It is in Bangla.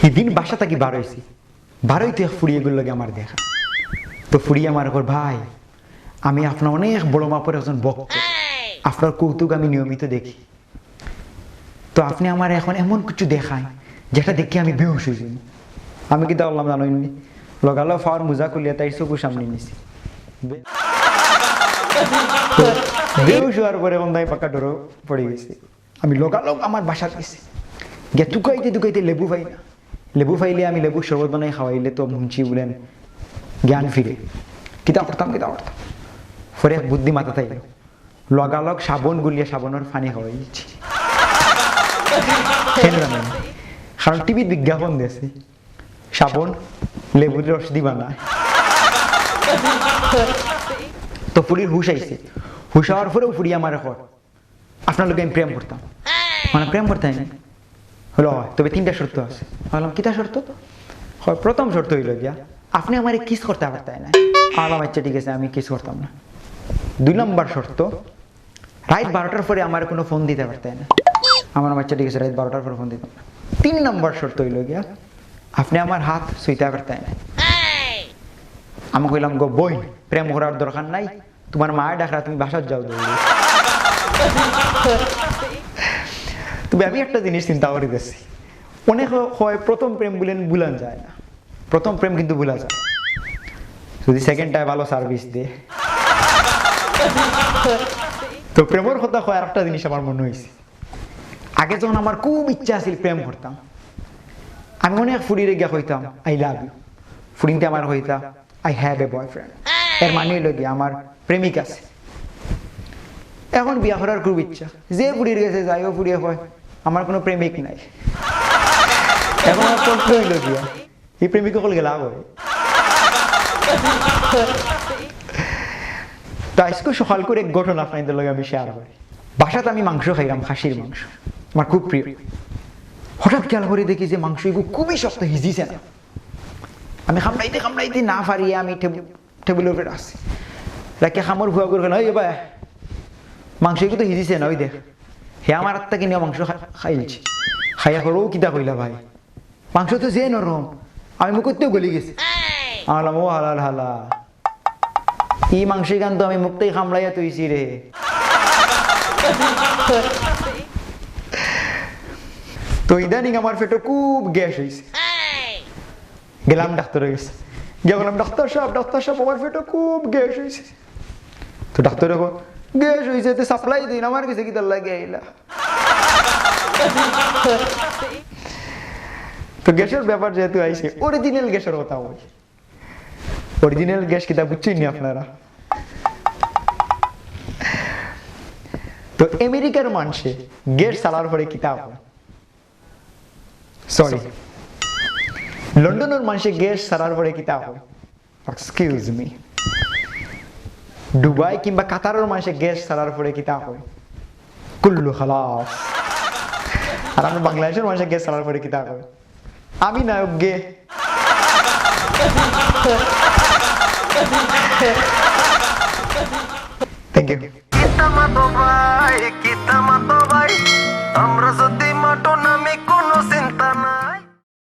সেদিন বাসা থাকি বার হয়েছি, বার হইতে ফুড়িয়ে গুলো লাগে আমার দেখা। তো ফুড়িয়ে আমার ঘর, ভাই আমি আপনার অনেক বড় মাপের একজন ভক্ত, আপনার কৌতুক আমি নিয়মিত দেখি, তো আপনি আমার এখন এমন কিছু দেখায় যেটা দেখে আমি বেহুশ হয়ে যাই। আমি কি বললাম জানোনি, লগালো ফাওয়ার মোজা খুলিয়া তাই চকুর সামনে নিছি, বেহুশ হওয়ার পরে বন্ধাই পাকা ডর পড়ে গেছি। আমি লগালগ আমার বাসা গেছি, গিয়ে টুকাইতে টুকাইতে লেবু পাই না, লেবু পাইলে আমি লেবু শরবত বানাই খাওয়াইলে তো মুঞ্চি বলেন জ্ঞান ফিরে, কিতা করতাম পরে বুদ্ধি মাথা থাইল, লগালগ সাবন গুলিয়ে সাবনের পানি খাওয়াই দিচ্ছি। কারণ টিভির বিজ্ঞাপন দিয়েছে সাবন লেবুর রস দিবা না। তো ফুরির হুশ আইছে, হুশ হওয়ার পরেও ফুরি আমার এখন আপনার লোকে আমি প্রেম করতাম, মানে প্রেম করতে হয় হলো হয়, তবে 3টা শর্ত আছে। বললাম কিতা শর্ত? হয় প্রথম শর্ত হইল গিয়া আপনি আমার কিস করতে পারতেন না। আলাম আচ্ছা ঠিক আছে আমি কিস করতাম না। 2 নম্বর শর্ত, রাত 12টার পরে আমার কোনো ফোন দিতে পারতেন না। আমার বাচ্চা ঠিক আছে রাত 12টার পরে ফোন দিতাম না। 3 নম্বর শর্ত হইল গিয়া আপনি আমার হাত ছুঁইতে পারতেন না। আমি কইলাম গো বই প্রেম করার দরকার নাই, তোমার মায়ের ডাকরা তুমি বাসার যাও দৌড়ে। তবে আমি একটা জিনিস চিন্তা করে গেছি, অনেক হয় প্রথম প্রেম বলেন ভুলান যায় না, প্রথম প্রেম কিন্তু ভুলা যায় যদি সেকেন্ডটায় ভালো সার্ভিস দিয়ে। তো প্রেমের কথা হয় আর একটা জিনিস আমার মনে হয়েছে, আগে যখন আমার খুব ইচ্ছা আছিল প্রেম করতাম, আমি অনেক ফুরিয়ে গিয়া কইতাম আই লাভ ইউ, ফুরিতে আমার কইতাম আই হ্যাভ এ বয়ফ্রেন্ড, এর মানে হইল গিয়ে আমার প্রেমিক আছে। এখন বিয়া করার খুব ইচ্ছা, যে ফুরিয়ে গেছে যাইও ফুরিয়ে হয় আমার কোনো প্রেমিক নাই। এখন আমার প্রশ্ন হইল গিয়া এই প্রেমিক সকল গেলা হয়। তো আজকে সকাল করে এক ঘটনা আপনাদের লগে আমি শেয়ার করি। বাসাতে আমি মাংস খাইলাম, খাসির মাংস আমার খুব প্রিয়। হঠাৎ খেয়াল করে দেখি যে মাংস এগুলো খুবই শক্ত, হিজিছে না। আমি খামড়াইতে না পারিয়ে আমি টেবিলের উপরে আসছি, রাখে খামর ভুয়া করে গেল, এবার মাংস এগুলো তো হিজিছে না, ওই দেখ হে আমার আত্মা কিনে মাংস খাইলছি। খাইয়া করো কিতা কইলা ভাই, মাংস তো যে নরম, আমি মুখতেও গলি গেছি। আলাম ও হালাল হালা, এই মাংসের গান তো আমি মুখতেই খামড়াইয়া তৈছি রে। তো ইদানিং আমার পেটে খুব গ্যাস হয়েছে, গেলাম ডাক্তারের কাছে, গিয়ে বললাম ডাক্তার সাহেব আমার পেটে খুব গ্যাস হয়েছে। তো ডাক্তার গ্যাস হয়েছে তো সাপ্লাই দিন, আমার কাছে কি তার লাগে আইলা। তো গ্যাসের ব্যাপার যেহেতু আইছে, অরিজিনাল গ্যাসের কথা বলি। অরিজিনাল গ্যাস কিতা বুঝছেন নি আপনারা? তো আমেরিকার মানুষে গ্যাস চালার পরে কিতা হয়, সরি লন্ডনের মানুষে গ্যাস চালার পরে কিতা হয়, এক্সকিউজ মি, দুবাই কিংবা কাতারের মানুষে গ্যাস চালার পরে কিতা হয়, কুল্লু খালাস। আর আমরা বাংলাদেশের মানুষে গ্যাস চালার পরে কিতা হয়, আমি নায়ক গে। Thank you.